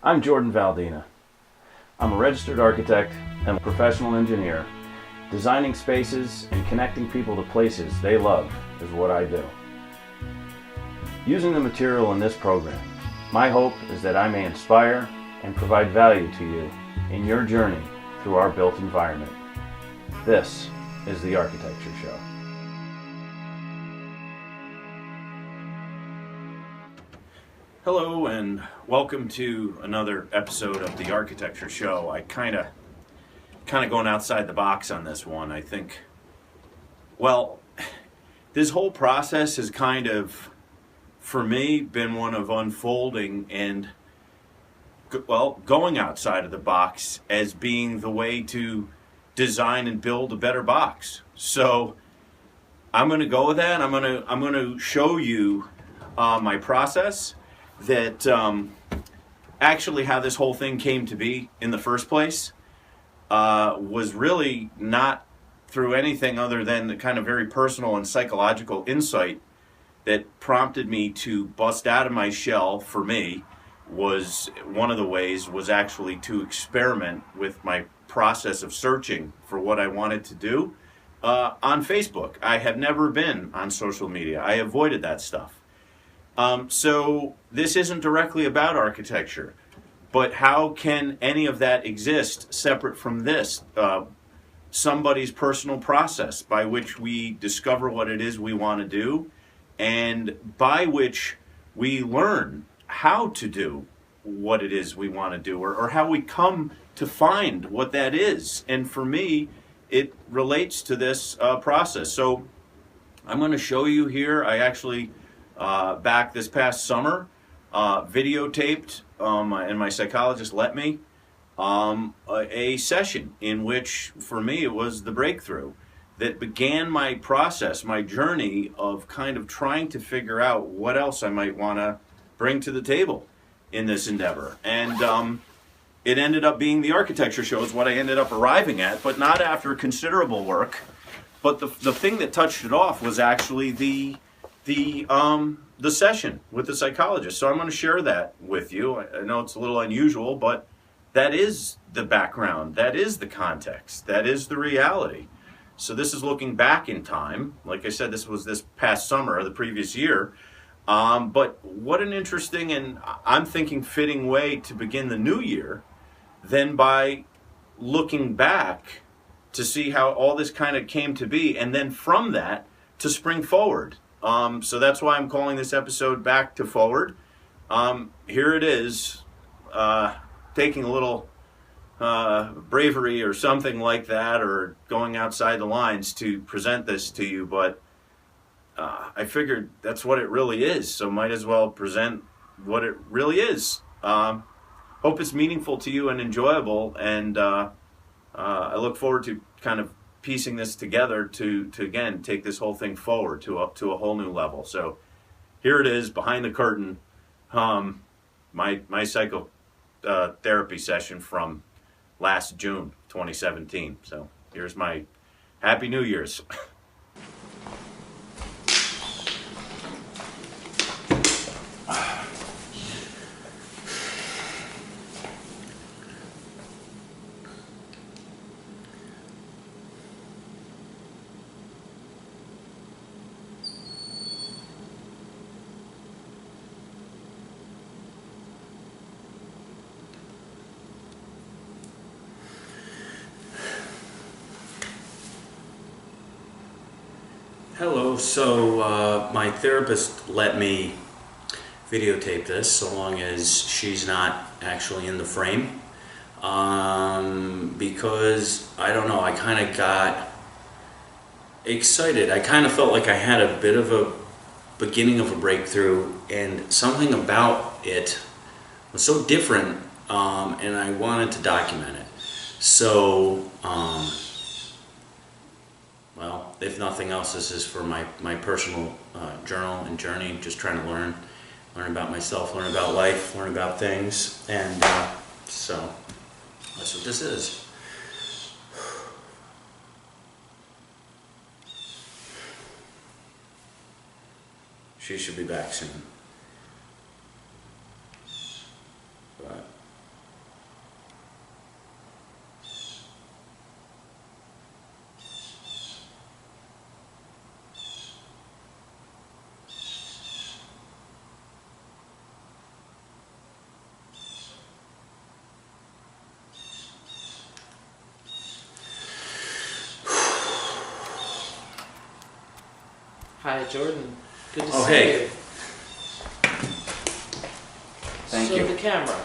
I'm Jordan Valdina. I'm a registered architect and a professional engineer. Designing spaces and connecting people to places they love is what I do. Using the material in this program, my hope is that I may inspire and provide value to you in your journey through our built environment. This is the Architecture Show. Hello and welcome to another episode of the Architecture Show. I kind of going outside the box on this one. I think, this whole process has kind of, for me, been one of unfolding and, going outside of the box as being the way to design and build a better box. So I'm going to go with that. I'm going to show you my process. That actually how this whole thing came to be in the first place was really not through anything other than the kind of very personal and psychological insight that prompted me to bust out of my shell. For me, was one of the ways was actually to experiment with my process of searching for what I wanted to do on Facebook. I have never been on social media. I avoided that stuff. So this isn't directly about architecture, but how can any of that exist separate from this? Somebody's personal process by which we discover what it is we want to do and by which we learn how to do what it is we want to do or how we come to find what that is. And for me, it relates to this process. So I'm going to show you here. I actually back this past summer, videotaped, and my psychologist let me, a session in which, for me, it was the breakthrough that began my process, my journey of kind of trying to figure out what else I might want to bring to the table in this endeavor. And it ended up being the Architecture Show is what I ended up arriving at, but not after considerable work. But the thing that touched it off was actually the session with the psychologist. So I'm going to share that with you. I know it's a little unusual, but that is the background. That is the context. That is the reality. So this is looking back in time. Like I said, this was this past summer, the previous year. But what an interesting and I'm thinking fitting way to begin the new year than by looking back to see how all this kind of came to be. And then from that to spring forward. So that's why I'm calling this episode Back to Forward. Here it is, taking a little bravery or something like that, or going outside the lines to present this to you, but I figured that's what it really is, so might as well present what it really is. Hope it's meaningful to you and enjoyable, and I look forward to kind of piecing this together to again take this whole thing forward to a whole new level. So here it is, behind the curtain, my psychotherapy session from last June 2017. So here's my Happy New Year's. Hello, so my therapist let me videotape this so long as she's not actually in the frame, because I don't know, I kind of got excited. I kind of felt like I had a bit of a beginning of a breakthrough, and something about it was so different, and I wanted to document it. So if nothing else, this is for my personal journal and journey, just trying to learn about myself, learn about life, learn about things, and so that's what this is. She should be back soon. But Hi, Jordan. Good to Oh, see hey. you. Thank so you. the camera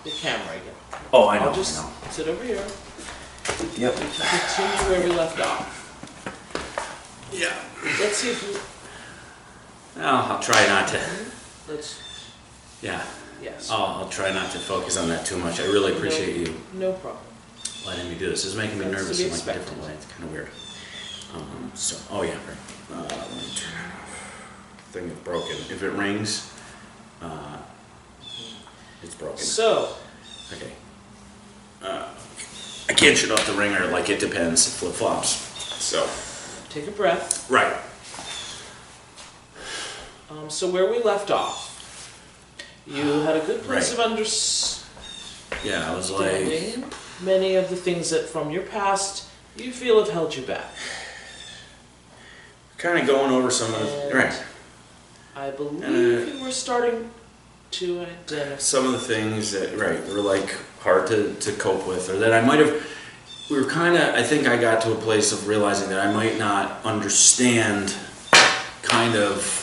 again. Oh, I know. I'll just I know. sit over here. Yep. We can continue where we left off. Yeah. Let's see if we... I'll try not to. Let's... Yeah. Yes. I'll try not to focus on that too much. I really appreciate you No problem. letting me do this. This is making me That's to nervous be in like a expected. different way. It's kind of weird. Oh yeah, right. Let me turn it off. Thing is broken. If it rings, it's broken. So, Okay. I can't shut off the ringer. Like it depends. It flip flops. So. take a breath. Right. So where we left off, you had a good place Right. of understanding Yeah, I was like. many of the things that from your past you feel have held you back. Kind of going over some of the. And Right. I believe you were starting to identify. Some of the things that were like hard to cope with, or that I might have. We were kind of. I think I got to a place of realizing that I might not understand, kind of,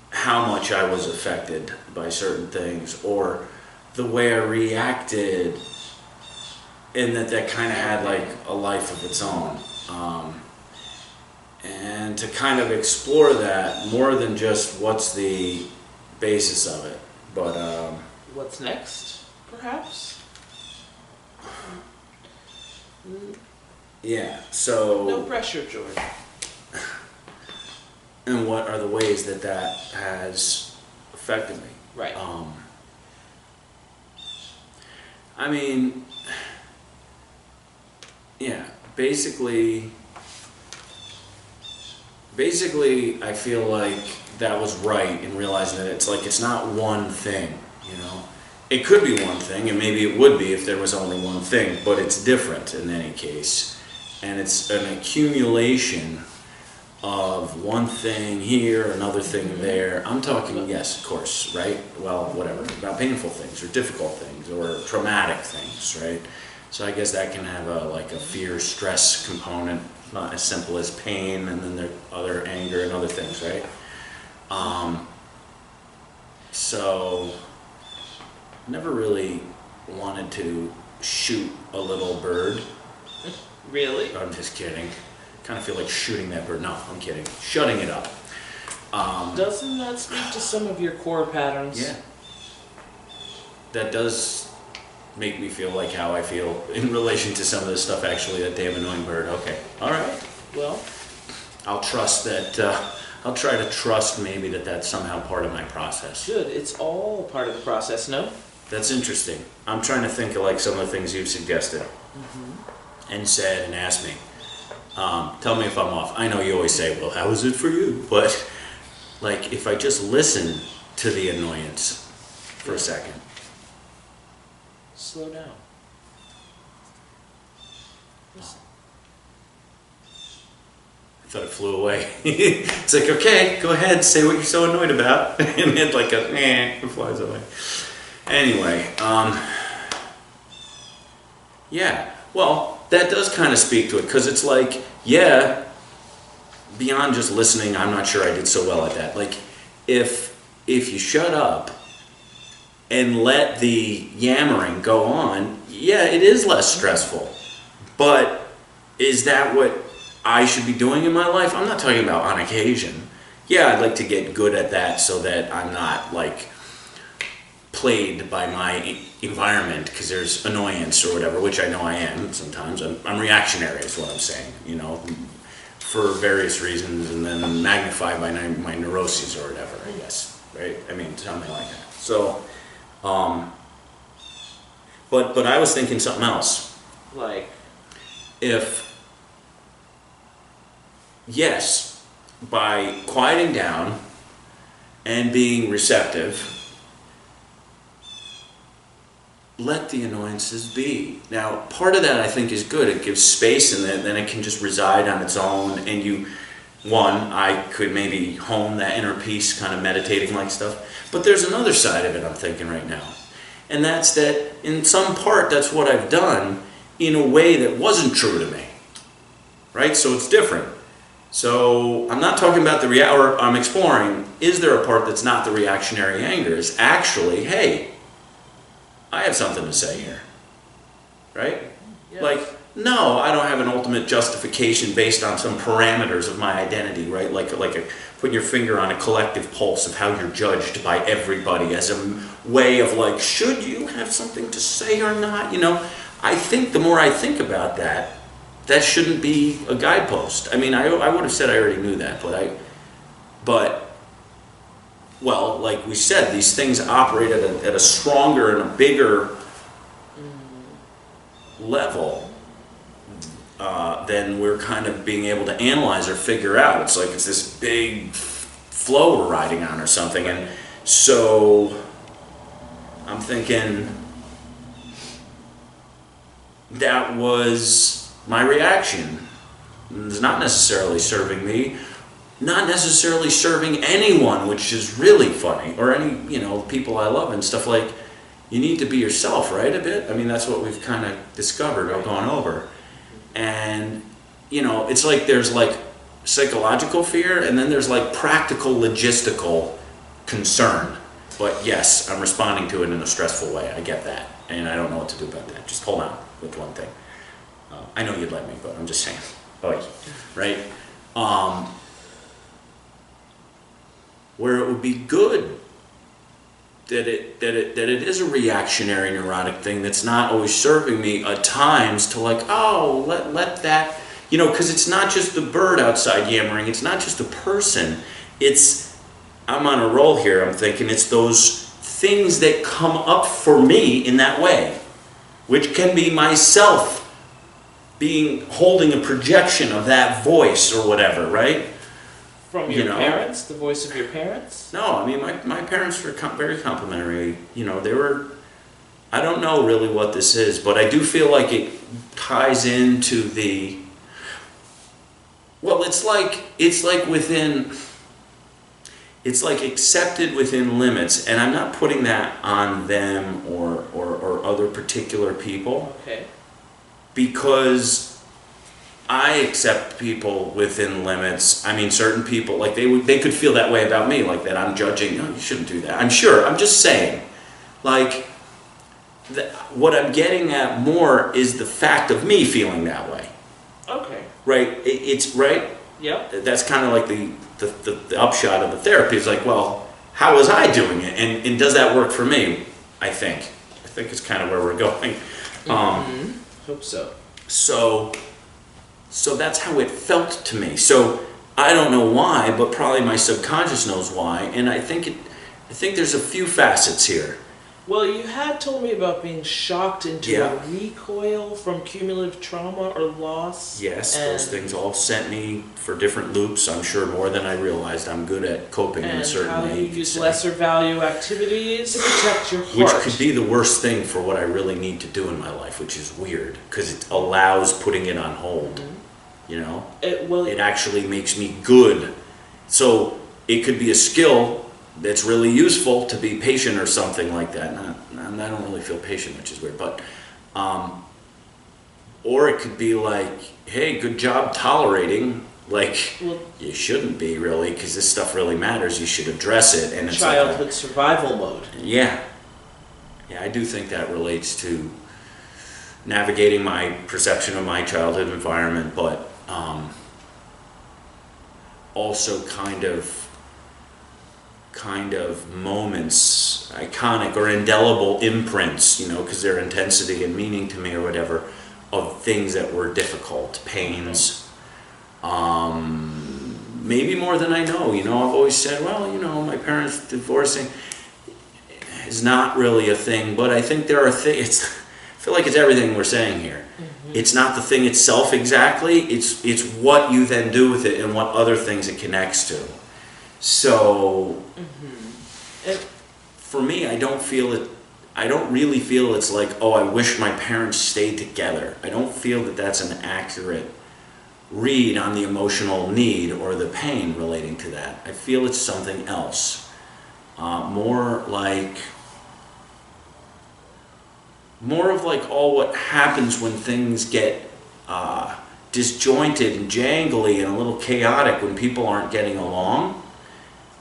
how much I was affected by certain things, or the way I reacted, and that kind of had like a life of its own. And to kind of explore that more than just what's the basis of it, but What's next, perhaps? yeah. So No pressure, Jordan. and what are the ways that has affected me? Right. I mean, yeah. Basically, I feel like that was right in realizing that it's not one thing, you know. It could be one thing, and maybe it would be if there was only one thing, but it's different in any case. And it's an accumulation of one thing here, another thing there. I'm talking, yes, of course, right? Well, whatever, about painful things, or difficult things, or traumatic things, right? So I guess that can have a fear, stress component, not as simple as pain, and then there other anger and other things, right? So never really wanted to shoot a little bird. Really? I'm just kidding. Kind of feel like shooting that bird. No, I'm kidding. Shutting it up. Doesn't that speak to some of your core patterns? Yeah. That does make me feel like how I feel in relation to some of this stuff, actually, that damn annoying bird. Okay. All right. Well, I'll trust that. I'll try to trust maybe that that's somehow part of my process. good. It's all part of the process, no? That's interesting. I'm trying to think of like some of the things you've suggested and said and asked me. Tell me if I'm off. I know you always say, well, how is it for you? But like if I just listen to the annoyance for a second. Slow down. Listen. I thought it flew away. It's like, okay, go ahead, say what you're so annoyed about. And then like it flies away. Anyway, yeah, well, that does kind of speak to it, because it's like, yeah, beyond just listening, I'm not sure I did so well at that. Like, if you shut up and let the yammering go on, yeah, it is less stressful. But is that what I should be doing in my life? I'm not talking about on occasion. Yeah, I'd like to get good at that so that I'm not, like, plagued by my environment because there's annoyance or whatever, which I know I am sometimes. I'm reactionary is what I'm saying, you know, for various reasons, and then magnified by my neuroses or whatever, I guess, right? I mean, something like that. So, but I was thinking something else. Like, Yes, by quieting down and being receptive, let the annoyances be. Now, part of that I think is good. It gives space, and then it can just reside on its own. And I could maybe hone that inner peace, kind of meditating like stuff. But there's another side of it I'm thinking right now. And that's that in some part, that's what I've done in a way that wasn't true to me. Right? So it's different. So I'm not talking about or I'm exploring, is there a part that's not the reactionary anger? It's actually, hey, I have something to say here, right? Yes. Like, no, I don't have an ultimate justification based on some parameters of my identity, right? Putting your finger on a collective pulse of how you're judged by everybody as a way of like, should you have something to say or not? You know, I think the more I think about that, that shouldn't be a guidepost. I mean, I would have said I already knew that, well, like we said, these things operate at a stronger and a bigger level than we're kind of being able to analyze or figure out. It's like it's this big flow we're riding on or something. And so I'm thinking that was my reaction. It's not necessarily serving me, not necessarily serving anyone, which is really funny, or any, people I love and stuff. Like, you need to be yourself, right, a bit? I mean, that's what we've kind of discovered or gone over. And, it's like there's like psychological fear, and then there's like practical logistical concern. But yes, I'm responding to it in a stressful way. I get that. And I don't know what to do about that. Just hold on with one thing. I know you'd let me, but I'm just saying. Right? Where it would be good that it is a reactionary neurotic thing that's not always serving me at times to like, oh, let that, because it's not just the bird outside yammering, it's not just a person, I'm on a roll here, I'm thinking it's those things that come up for me in that way, which can be myself holding a projection of that voice or whatever, right? From your parents? The voice of your parents? No, I mean, my parents were very complimentary. They were, I don't know really what this is, but I do feel like it ties into it's like accepted within limits, and I'm not putting that on them or other particular people. Okay. Because I accept people within limits. I mean, certain people, like they could feel that way about me, like that I'm judging. No, you shouldn't do that. I'm sure. I'm just saying, like, what I'm getting at more is the fact of me feeling that way. Okay. Right. It's right. Yep. That's kind of like the upshot of the therapy. Is like, well, how was I doing it, and does that work for me? I think it's kind of where we're going. Hope so. So that's how it felt to me. So I don't know why, but probably my subconscious knows why. And I think there's a few facets here. Well, you had told me about being shocked into Yeah. a recoil from cumulative trauma or loss. Yes, those things all sent me for different loops. I'm sure more than I realized. I'm good at coping in a certain way. And how you could use say. lesser value activities to protect your heart. Which could be the worst thing for what I really need to do in my life, which is weird, because it allows putting it on hold. It actually makes me good. So it could be a skill that's really useful to be patient or something like that. I don't really feel patient, which is weird, but or it could be like, hey, good job tolerating. Like, you shouldn't be really, because this stuff really matters. You should address it. And it's childhood survival mode. Yeah, I do think that relates to navigating my perception of my childhood environment, but also kind of moments, iconic or indelible imprints, because their intensity and meaning to me or whatever, of things that were difficult, pains, maybe more than I know. I've always said, well, my parents divorcing is not really a thing, but I think there are things. I feel like it's everything we're saying here. It's not the thing itself exactly, it's what you then do with it and what other things it connects to. So, for me, I don't really feel it's like, oh, I wish my parents stayed together. I don't feel that that's an accurate read on the emotional need or the pain relating to that. I feel it's something else. More of like all what happens when things get disjointed and jangly and a little chaotic when people aren't getting along,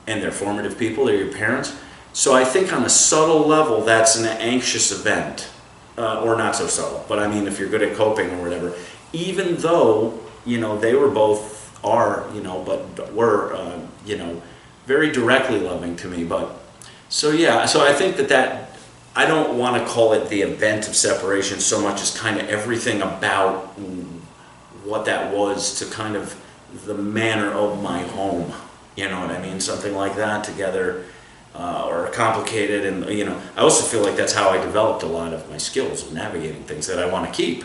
and they're formative people, they're your parents. So I think on a subtle level, that's an anxious event, or not so subtle, but I mean, if you're good at coping or whatever, even though, they were both but were, very directly loving to me. But, so I think that I don't want to call it the event of separation so much as kind of everything about what that was to kind of the manner of my home, you know what I mean? Something like that together, or complicated, and I also feel like that's how I developed a lot of my skills of navigating things that I want to keep.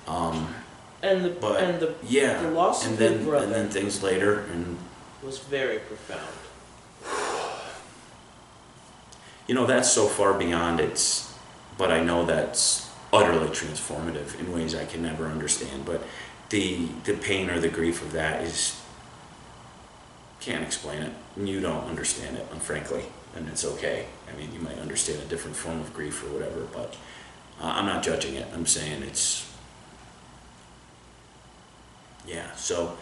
And the loss of your brother, and then things later, and was very profound. That's so far beyond but I know that's utterly transformative in ways I can never understand. But the pain or the grief of that can't explain it. And you don't understand it, frankly, and it's okay. I mean, you might understand a different form of grief or whatever, but I'm not judging it. I'm saying so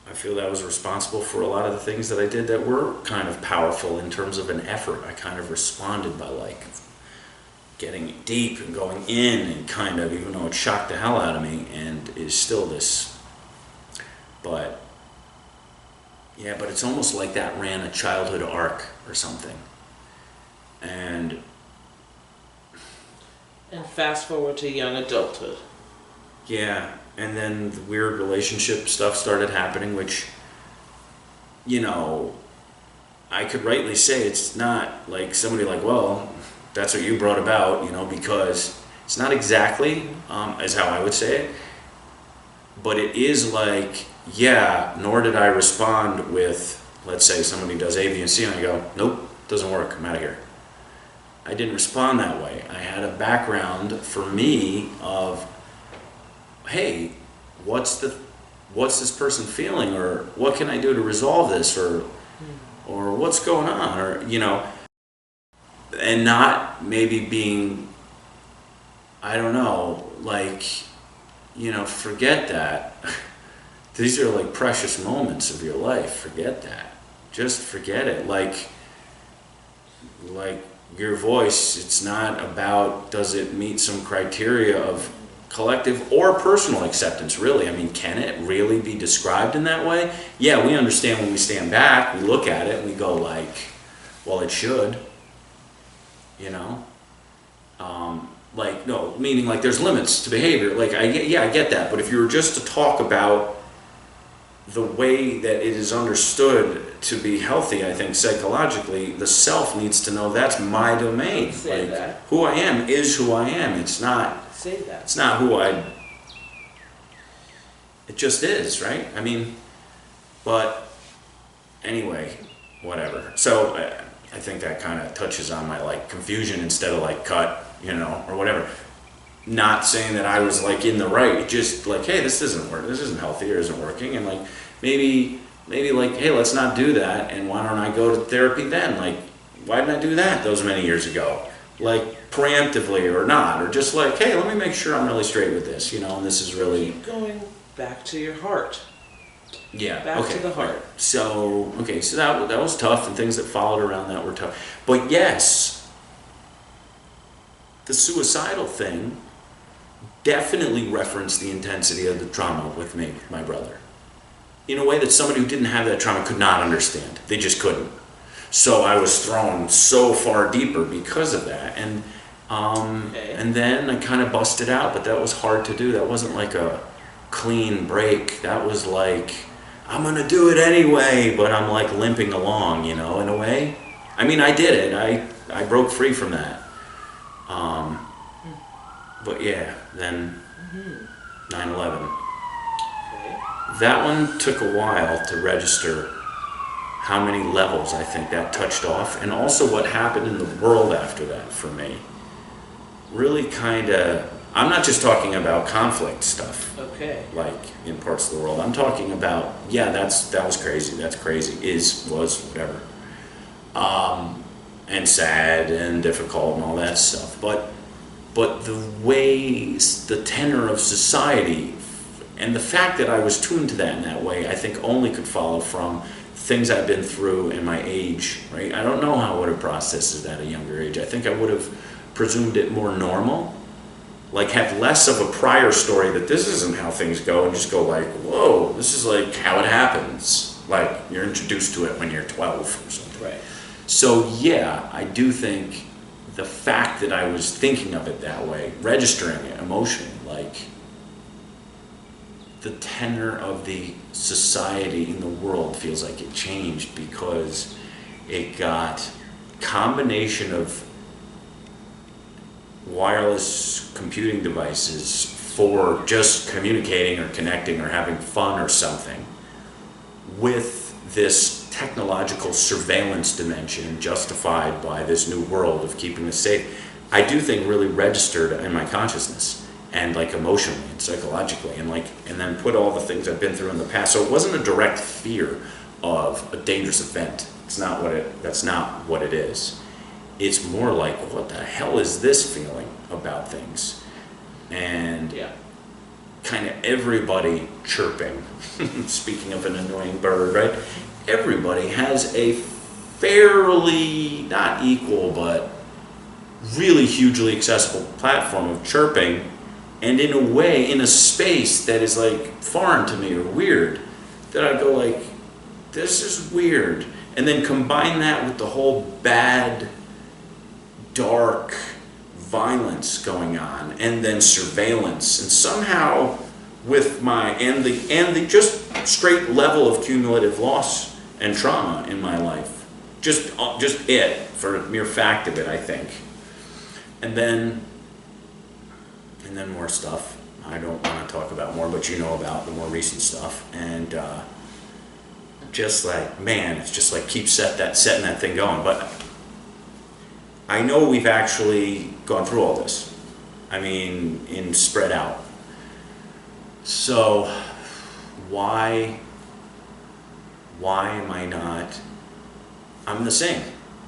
I feel that I was responsible for a lot of the things that I did that were kind of powerful in terms of an effort. I kind of responded by getting deep and going in, and kind of, even though it shocked the hell out of me and is still this, but it's almost like that ran a childhood arc or something. And fast forward to young adulthood. Yeah, and then the weird relationship stuff started happening, which, I could rightly say it's not like somebody well, that's what you brought about, because it's not exactly as how I would say it, but it is nor did I respond with, let's say somebody does A, B, and C, and I go, nope, doesn't work, I'm out of here. I didn't respond that way. I had a background for me of, hey, what's this person feeling, or what can I do to resolve this, or what's going on, or and not maybe being, I don't know, forget that. These are precious moments of your life. Forget that. Just forget it. Like your voice, it's not about, does it meet some criteria of collective or personal acceptance, really? I mean, can it really be described in that way? Yeah, we understand when we stand back, we look at it and we go well, it should, no, meaning there's limits to behavior. I get that, but if you were just to talk about the way that it is understood to be healthy, I think psychologically, the self needs to know that's my domain. Say that. Who I am is who I am. It's not. Say that. It's not who I. It just is, right? I mean, but anyway, whatever. So I think that kind of touches on my confusion instead of cut, or whatever. Not saying that I was in the right, just hey, this doesn't work, this isn't healthy, or isn't working, and maybe hey, let's not do that, and why don't I go to therapy then? Why didn't I do that those many years ago? Preemptively or not, or just hey, let me make sure I'm really straight with this, and this is really keep going back to your heart. Yeah, back to the heart. So that was tough, and things that followed around that were tough. But yes, the suicidal thing definitely referenced the intensity of the trauma with me, with my brother, in a way that somebody who didn't have that trauma could not understand. They just couldn't. So I was thrown so far deeper because of that, and and then I kind of busted out, but that was hard to do. That wasn't a clean break. That was I'm gonna do it anyway, but I'm limping along, in a way. I mean, I did it. I broke free from that. But yeah, then 9/11. Okay. That one took a while to register how many levels I think that touched off, and also what happened in the world after that for me. Really I'm not just talking about conflict stuff. Okay. In parts of the world. I'm talking about, that was crazy. That's crazy. Was, whatever. And sad and difficult and all that stuff. But but the ways, the tenor of society, and the fact that I was tuned to that in that way, I think only could follow from things I've been through in my age, right? I don't know how I would have processed it at a younger age. I think I would have presumed it more normal, like have less of a prior story that this isn't how things go, and just go like, whoa, this is like how it happens. Like you're introduced to it when you're 12 or something. Right. So yeah, I do think the fact that I was thinking of it that way, registering it emotionally, like the tenor of the society in the world feels like it changed because it got combination of wireless computing devices for just communicating or connecting or having fun or something with this technological surveillance dimension justified by this new world of keeping us safe. I do think really registered in my consciousness and like emotionally and psychologically, and then put all the things I've been through in the past. So it wasn't a direct fear of a dangerous event. That's not what it is. It's more like, what the hell is this feeling about things? And kind of everybody chirping. Speaking of an annoying bird, right? Everybody has a fairly, not equal, but really hugely accessible platform of chirping, and in a way, in a space that is like foreign to me or weird, that I go like, this is weird. And then combine that with the whole bad, dark violence going on, and then surveillance, and somehow with and the just straight level of cumulative loss and trauma in my life, just it for a mere fact of it, I think, and then more stuff I don't want to talk about more, but you know about the more recent stuff, and just like, man, it's just like keep setting that thing going. But I know we've actually gone through all this. I mean, in spread out. So why am I not? I'm the same.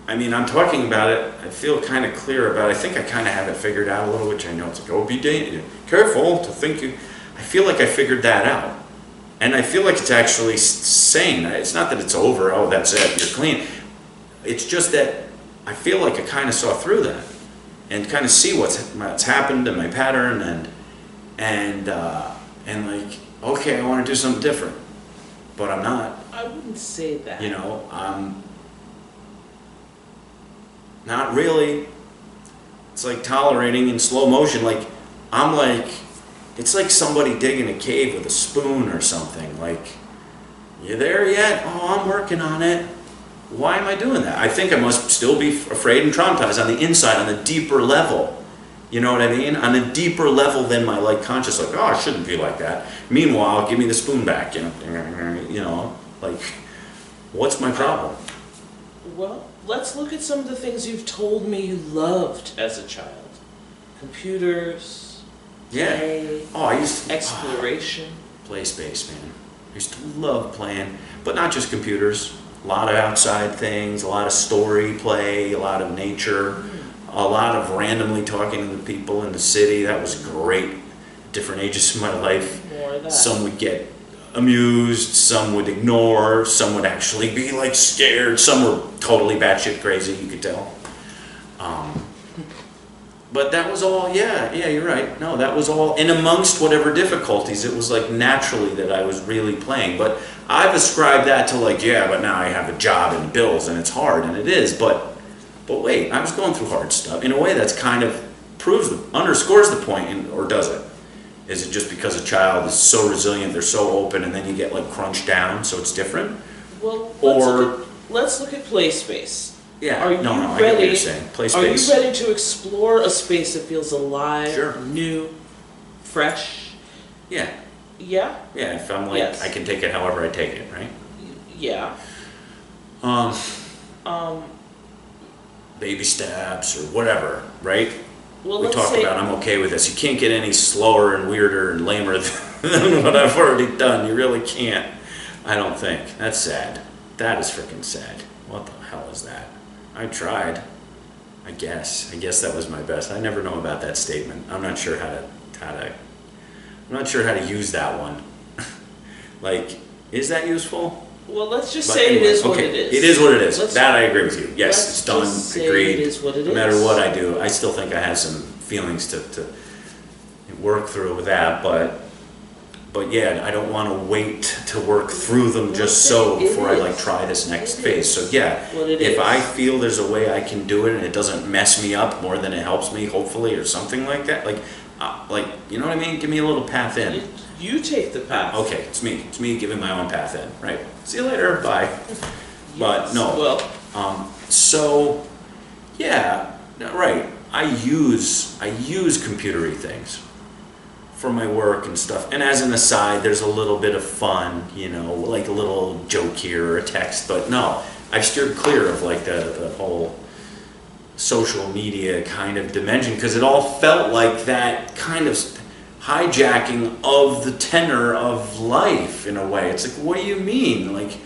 I mean, I'm talking about it. I feel kind of clear about it. I think I kind of have it figured out a little, which I know it's like, oh, be careful to think you. I feel like I figured that out. And I feel like it's actually sane. It's not that it's over, oh, that's it, you're clean. It's just that I feel like I kind of saw through that and kind of see what's happened in my pattern, and like, okay, I want to do something different, but I'm not. I wouldn't say that. You know, I'm not really. It's like tolerating in slow motion. Like, I'm like, it's like somebody digging a cave with a spoon or something. Like, you there yet? Oh, I'm working on it. Why am I doing that? I think I must still be afraid and traumatized on the inside, on the deeper level. You know what I mean? On a deeper level than my like conscious, like, oh, I shouldn't be like that. Meanwhile, give me the spoon back. You know, like, what's my problem? Well, let's look at some of the things you've told me you loved as a child. Computers, play, I used to, exploration. Play space, man. I used to love playing, but not just computers. A lot of outside things, a lot of story play, a lot of nature, a lot of randomly talking to the people in the city. That was great. Different ages of my life. More of that. Some would get amused, some would ignore, some would actually be like scared, some were totally batshit crazy, you could tell. But that was all, yeah, you're right. No, that was all, and amongst whatever difficulties, it was like naturally that I was really playing. But I've ascribed that to like, yeah, but now I have a job and bills and it's hard, and it is, but wait, I was going through hard stuff. In a way, that's kind of underscores the point, or does it? Is it just because a child is so resilient, they're so open, and then you get like crunched down, so it's different? Well, Or let's look at play space. Yeah, Are you I get what ready? you're saying. Play Are you space. ready to explore a space that feels alive, Sure. new, fresh? Yeah, Yeah. yeah. If I'm like, Yes. I can take it however I take it, right? Yeah. Baby steps or whatever, right? Well, We let's talked say about I'm okay with this. You can't get any slower and weirder and lamer than what I've already done. You really can't. I don't think. That's sad. That is freaking sad. What the hell is that? I tried. I guess that was my best. I never know about that statement. I'm not sure how to use that one. Like, is that useful? Well, let's just But say anyway, it is what okay, it is. It is what it is. Let's- That I agree with you. Yes, let's it's done. just say Agreed. it is what it no matter is. what I do, I still think I have some feelings to work through with that. But yeah, I don't want to wait to work through them just so before I like try this next phase. So yeah, if I feel there's a way I can do it and it doesn't mess me up more than it helps me, hopefully, or something like that, like you know what I mean? Give me a little path in. You take the path. Okay, it's me giving my own path in. Right. See you later. Bye. But no. Well, so yeah, right. I use computery things for my work and stuff. And as an aside, there's a little bit of fun, you know, like a little joke here or a text. But no, I've steered clear of like the whole social media kind of dimension because it all felt like that kind of hijacking of the tenor of life in a way. It's like, what do you mean? Like,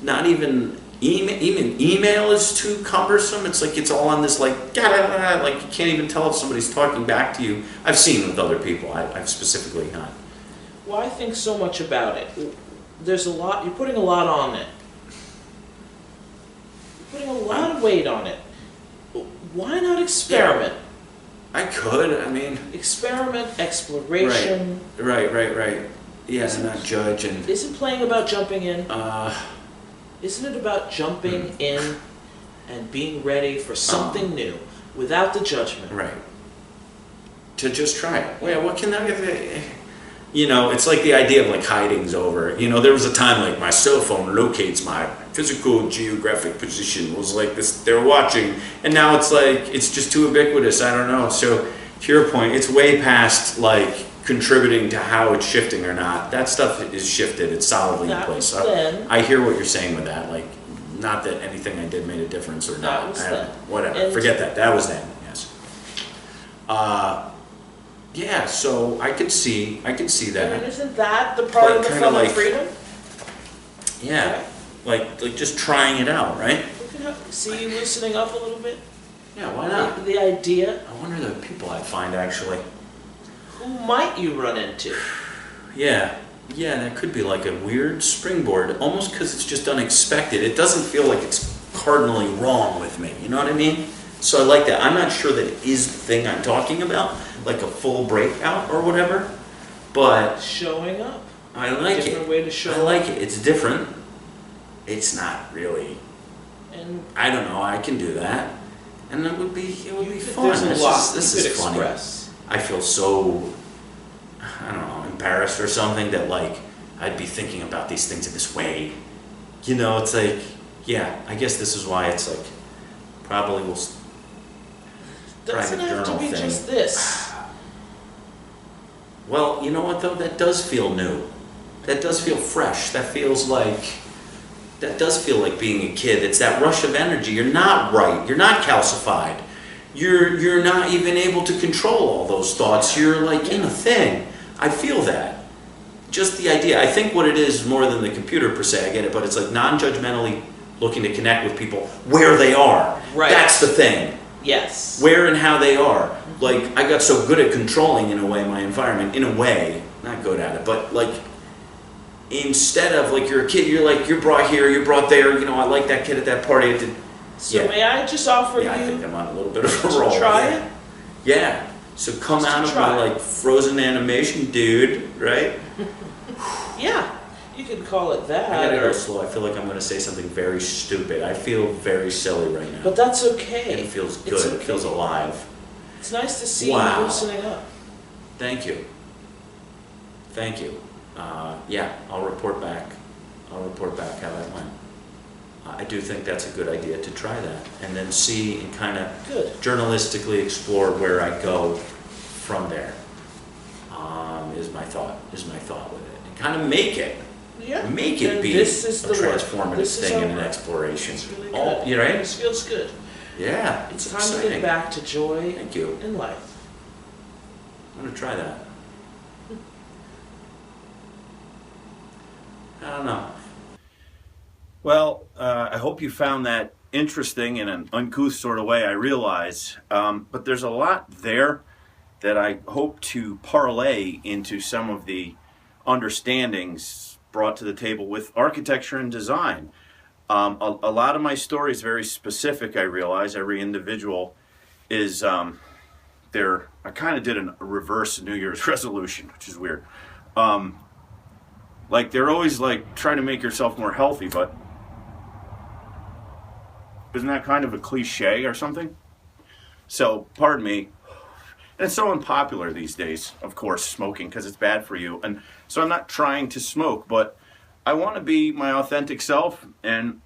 not even email is too cumbersome. It's like it's all on this like you can't even tell if somebody's talking back to you. I've seen with other people. I've specifically not. well, I think so much about it. There's a lot. You're putting a lot on it. You're putting a lot of weight on it. Why not experiment? I could. I mean, Experiment, exploration. Right. Yeah, and not judge and. Isn't playing about jumping in? Isn't it about jumping in and being ready for something new without the judgment? Right. To just try it. Yeah, what can that be? You know, it's like the idea of like hiding's over. You know, there was a time like my cell phone locates my physical geographic position. It was like this, they were watching, and now it's like, it's just too ubiquitous. I don't know. So to your point, it's way past like contributing to how it's shifting or not. That stuff is shifted. It's solidly in place. So I hear what you're saying with that. Like, not that anything I did made a difference or not. Whatever. And forget that. That was then. Yes. Yeah. So I could see that. And isn't that the part of the fun of freedom? Yeah. Okay. Like just trying it out, right? See you loosening up a little bit. Yeah. Why not? The idea. I wonder the people I'd find actually. Who might you run into? Yeah, that could be like a weird springboard, almost because it's just unexpected. It doesn't feel like it's cardinally wrong with me, you know what I mean? So I like that. I'm not sure that it is the thing I'm talking about, like a full breakout or whatever, but showing up. I like it. Different way to show up. I like it. It's different. It's not really, and I don't know, I can do that. And it would be fun. There's a lot This you could is funny. express. I feel so, I don't know, embarrassed or something that like I'd be thinking about these things in this way. You know, it's like, yeah, I guess this is why it's like, probably will doesn't private have to journal be thing. just this. Well, you know what though? That does feel new. That does feel fresh. That does feel like being a kid. It's that rush of energy. You're not right. You're not calcified. You're not even able to control all those thoughts. You're like in a thing. I feel that. Just the idea. I think what it is more than the computer per se, I get it, but it's like non-judgmentally looking to connect with people where they are. Right. That's the thing. Yes. Where and how they are. Like, I got so good at controlling, in a way, my environment. In a way. Not good at it, but like, instead of like you're a kid, you're brought here, you're brought there, you know, I like that kid at that party. So may I just offer you I think I'm on a little bit of a roll. Try it? Yeah. So come Just out of try my like frozen animation, dude, right? Yeah, you could call it that. I gotta go slow. I feel like I'm gonna say something very stupid. I feel very silly right now. But that's okay. And it feels good. It's okay. It feels alive. It's nice to see you loosening up. Thank you. Thank you. Yeah, I'll report back. How that went. I do think that's a good idea to try that, and then see and kind of journalistically explore where I go from there. Is my thought with it, and kind of make it be a transformative thing and an exploration. It's really good. You right? This feels good. Yeah, It's time to get back to joy. Thank you. In life. I'm gonna try that. I don't know. Well, I hope you found that interesting in an uncouth sort of way, I realize, but there's a lot there that I hope to parlay into some of the understandings brought to the table with architecture and design. A lot of my story is very specific, I realize. Every individual is, I kind of did a reverse New Year's resolution, which is weird. Like, they're always like trying to make yourself more healthy, but isn't that kind of a cliche or something? So, pardon me. And it's so unpopular these days, of course, smoking, because it's bad for you. And so I'm not trying to smoke, but I want to be my authentic self. And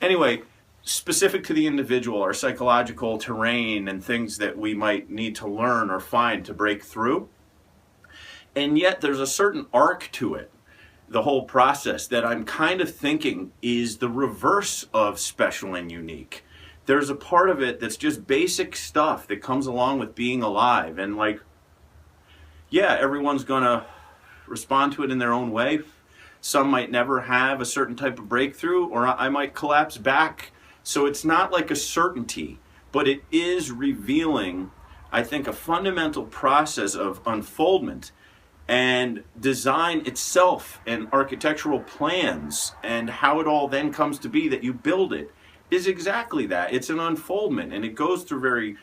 anyway, specific to the individual, our psychological terrain and things that we might need to learn or find to break through. And yet there's a certain arc to it, the whole process, that I'm kind of thinking is the reverse of special and unique. There's a part of it that's just basic stuff that comes along with being alive. And like, yeah, everyone's going to respond to it in their own way. Some might never have a certain type of breakthrough, or I might collapse back. So it's not like a certainty, but it is revealing, I think, a fundamental process of unfoldment. And design itself and architectural plans and how it all then comes to be that you build it is exactly that. It's an unfoldment, and it goes through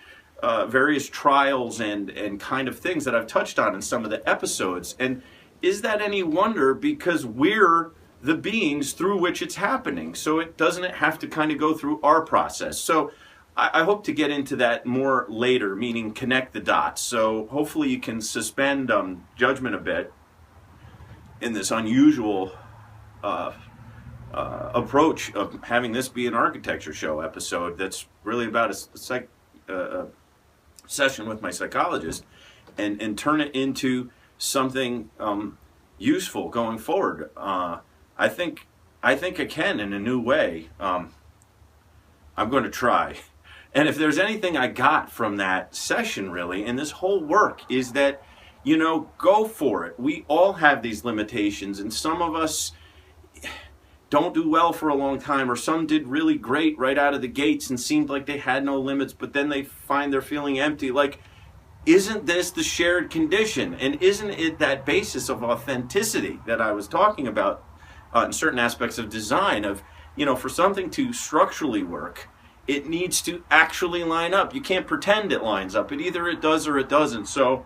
various trials and kind of things that I've touched on in some of the episodes. And is that any wonder? Because we're the beings through which it's happening. So it doesn't have to kind of go through our process. So I hope to get into that more later, meaning connect the dots. So hopefully you can suspend judgment a bit in this unusual approach of having this be an architecture show episode that's really about a session with my psychologist, and turn it into something useful going forward. I think I can in a new way. I'm going to try. And if there's anything I got from that session, really, and this whole work, is that, go for it. We all have these limitations, and some of us don't do well for a long time, or some did really great right out of the gates and seemed like they had no limits, but then they find they're feeling empty. Like, isn't this the shared condition? And isn't it that basis of authenticity that I was talking about in certain aspects of design of, for something to structurally work, it needs to actually line up. You can't pretend it lines up. Either it does or it doesn't. So,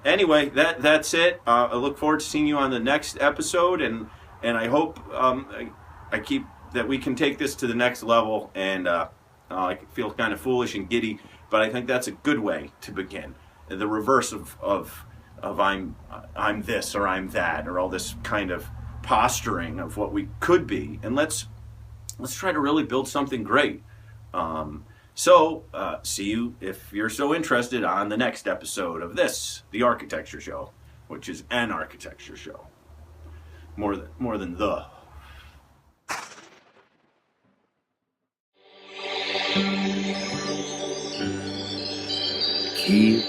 anyway, that's it. I look forward to seeing you on the next episode, and I hope I keep that we can take this to the next level. And I feel kind of foolish and giddy, but I think that's a good way to begin. The reverse of I'm this or I'm that, or all this kind of posturing of what we could be, and let's try to really build something great. So see you, if you're so interested, on the next episode of this, the Architecture Show, which is an architecture show. More than the. Keep